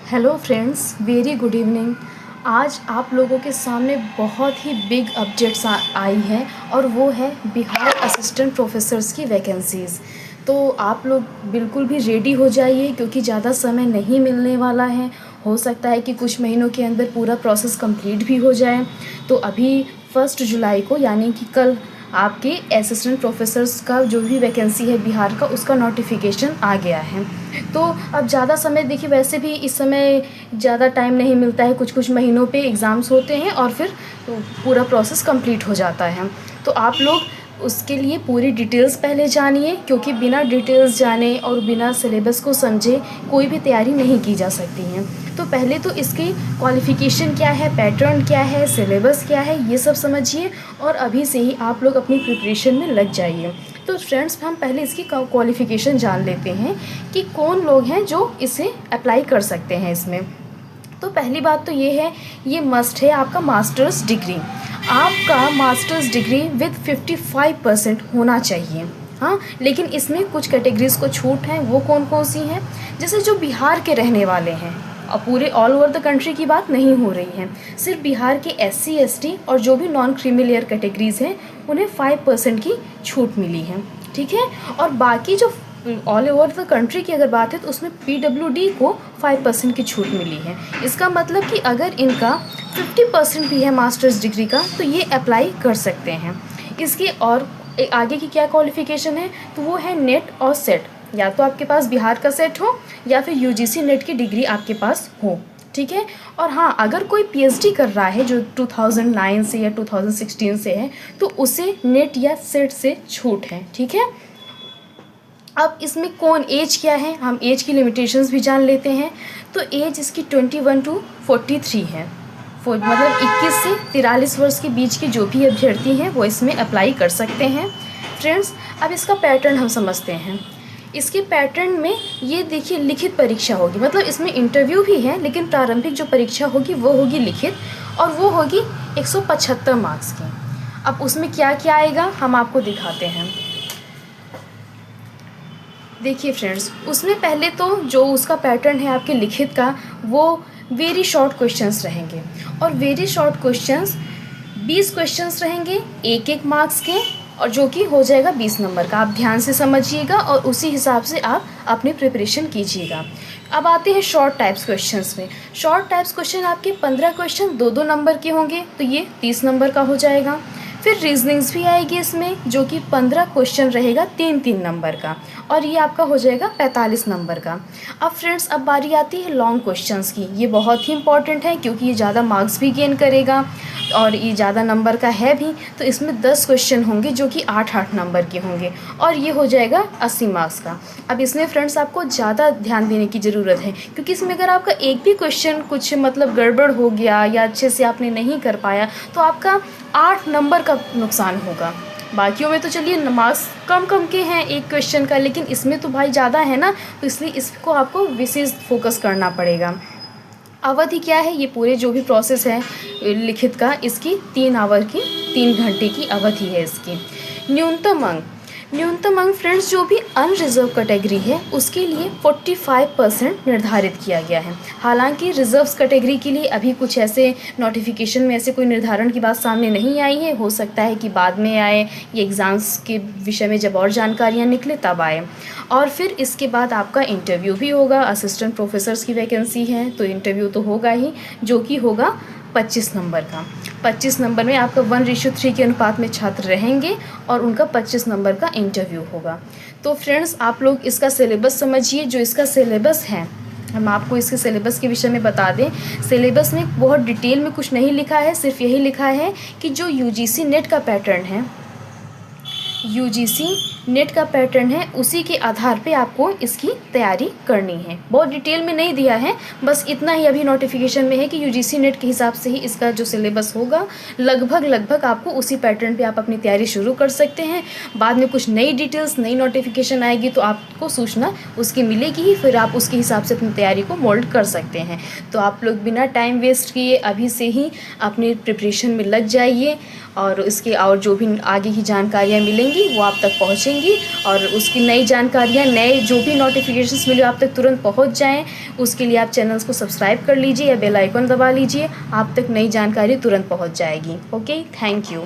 Hello friends, very good evening. आज आप लोगों के सामने बहुत ही बिग अपडेट्स आई हैं और वो है बिहार असिस्टेंट प्रोफेसर्स की वैकेंसीज़। तो आप लोग बिल्कुल भी रेडी हो जाइए क्योंकि ज़्यादा समय नहीं मिलने वाला है। हो सकता है कि कुछ महीनों के अंदर पूरा प्रोसेस कंप्लीट भी हो जाए। तो अभी 1 जुलाई को यानी कि कल आपके असिस्टेंट प्रोफेसर्स का जो भी वैकेंसी है बिहार का, उसका नोटिफिकेशन आ गया है। तो अब ज़्यादा समय, देखिए वैसे भी इस समय ज़्यादा टाइम नहीं मिलता है, कुछ कुछ महीनों पे एग्ज़ाम्स होते हैं और फिर पूरा प्रोसेस कंप्लीट हो जाता है। तो आप लोग उसके लिए पूरी डिटेल्स पहले जानिए क्योंकि बिना डिटेल्स जाने और बिना सिलेबस को समझे कोई भी तैयारी नहीं की जा सकती है। तो पहले तो इसकी क्वालिफ़िकेशन क्या है, पैटर्न क्या है, सिलेबस क्या है, ये सब समझिए और अभी से ही आप लोग अपनी प्रिपरेशन में लग जाइए। तो फ्रेंड्स, हम पहले इसकी क्वालिफ़िकेशन जान लेते हैं कि कौन लोग हैं जो इसे अप्लाई कर सकते हैं इसमें। तो पहली बात तो ये है, ये मस्ट है आपका मास्टर्स डिग्री। आपका मास्टर्स डिग्री विद 55% होना चाहिए। हाँ, लेकिन इसमें कुछ कैटेगरीज़ को छूट है। वो कौन कौन सी हैं? जैसे जो बिहार के रहने वाले हैं, और पूरे ऑल ओवर द कंट्री की बात नहीं हो रही है, सिर्फ बिहार के SC ST और जो भी नॉन क्रीमिलियर कैटेगरीज़ हैं उन्हें 5% की छूट मिली है। ठीक है। और बाकी जो ऑल ओवर द कंट्री की अगर बात है तो उसमें PWD को 5% की छूट मिली है। इसका मतलब कि अगर इनका 50% भी है मास्टर्स डिग्री का तो ये अप्लाई कर सकते हैं। इसकी और आगे की क्या क्वालिफ़िकेशन है, तो वो है नेट और सेट। या तो आपके पास बिहार का सेट हो या फिर UGC नेट की डिग्री आपके पास हो। ठीक है। और हाँ, अगर कोई PhD कर रहा है जो 2009 से या 2016 से है तो उसे नेट या सेट से छूट है। ठीक है। अब इसमें कौन, एज क्या है, हम एज की लिमिटेशंस भी जान लेते हैं। तो एज इसकी 21 to 43 है। मतलब 21 से 43 वर्ष के बीच के जो भी अभ्यर्थी हैं वो इसमें अप्लाई कर सकते हैं। फ्रेंड्स, अब इसका पैटर्न हम समझते हैं। इसके पैटर्न में ये देखिए, लिखित परीक्षा होगी, मतलब इसमें इंटरव्यू भी है लेकिन प्रारंभिक जो परीक्षा होगी वो होगी लिखित, और वो होगी 175 मार्क्स की। अब उसमें क्या क्या आएगा हम आपको दिखाते हैं। देखिए फ्रेंड्स, उसमें पहले तो जो उसका पैटर्न है आपके लिखित का, वो वेरी शॉर्ट क्वेश्चंस रहेंगे। और वेरी शॉर्ट क्वेश्चंस 20 क्वेश्चंस रहेंगे 1-1 मार्क्स के, और जो कि हो जाएगा 20 नंबर का। आप ध्यान से समझिएगा और उसी हिसाब से आप अपनी प्रिपरेशन कीजिएगा। अब आते हैं शॉर्ट टाइप्स क्वेश्चंस में। शॉर्ट टाइप्स क्वेश्चन आपके 15 क्वेश्चन 2-2 नंबर के होंगे, तो ये 30 नंबर का हो जाएगा। फिर रीजनिंग्स भी आएगी इसमें, जो कि 15 क्वेश्चन रहेगा 3-3 नंबर का, और ये आपका हो जाएगा 45 नंबर का। अब फ्रेंड्स, अब बारी आती है लॉन्ग क्वेश्चंस की। ये बहुत ही इंपॉर्टेंट है क्योंकि ये ज़्यादा मार्क्स भी गेन करेगा और ये ज़्यादा नंबर का है भी। तो इसमें 10 क्वेश्चन होंगे जो कि 8-8 नंबर के होंगे, और ये हो जाएगा 80 मार्क्स का। अब इसमें फ्रेंड्स आपको ज़्यादा ध्यान देने की ज़रूरत है क्योंकि इसमें अगर आपका एक भी क्वेश्चन कुछ मतलब गड़बड़ हो गया या अच्छे से आपने नहीं कर पाया तो आपका 8 नंबर का नुकसान होगा। बाकियों में तो चलिए मार्क्स कम कम के हैं एक क्वेश्चन का, लेकिन इसमें तो भाई ज़्यादा है ना, तो इसलिए इसको आपको विशेष फोकस करना पड़ेगा। अवधि क्या है, ये पूरे जो भी प्रोसेस है लिखित का, इसकी 3 आवर की 3 घंटे की अवधि है इसकी। न्यूनतम अंक फ्रेंड्स जो भी अनरिजर्व कैटेगरी है उसके लिए 45% निर्धारित किया गया है। हालांकि रिजर्व्स कैटेगरी के लिए अभी कुछ ऐसे नोटिफिकेशन में ऐसे कोई निर्धारण की बात सामने नहीं आई है। हो सकता है कि बाद में आए, ये एग्ज़ाम्स के विषय में जब और जानकारियाँ निकले तब आए। और फिर इसके बाद आपका इंटरव्यू भी होगा। असिस्टेंट प्रोफेसर्स की वैकेंसी है तो इंटरव्यू तो होगा ही, जो कि होगा 25 नंबर का। 25 नंबर में आपका 1:3 के अनुपात में छात्र रहेंगे और उनका 25 नंबर का इंटरव्यू होगा। तो फ्रेंड्स, आप लोग इसका सिलेबस समझिए। जो इसका सिलेबस है, हम आपको इसके सिलेबस के विषय में बता दें। सिलेबस में बहुत डिटेल में कुछ नहीं लिखा है, सिर्फ यही लिखा है कि जो UGC नेट का पैटर्न है, UGC नेट का पैटर्न है, उसी के आधार पे आपको इसकी तैयारी करनी है। बहुत डिटेल में नहीं दिया है, बस इतना ही अभी नोटिफिकेशन में है कि UGC नेट के हिसाब से ही इसका जो सिलेबस होगा, लगभग आपको उसी पैटर्न पे आप अपनी तैयारी शुरू कर सकते हैं। बाद में कुछ नई डिटेल्स, नई नोटिफिकेशन आएगी तो आपको सूचना उसकी मिलेगी ही, फिर आप उसके हिसाब से अपनी तैयारी को मोल्ड कर सकते हैं। तो आप लोग बिना टाइम वेस्ट किए अभी से ही अपनी प्रिपरेशन में लग जाइए, और इसके और जो भी आगे की जानकारियाँ मिलेंगी आएंगी वो आप तक पहुँचेंगी, और उसकी नई जानकारियाँ, नए जो भी नोटिफिकेशंस मिले आप तक तुरंत पहुँच जाएँ। उसके लिए आप चैनल्स को सब्सक्राइब कर लीजिए या बेल आइकन दबा लीजिए, आप तक नई जानकारी तुरंत पहुँच जाएगी। Okay, thank you.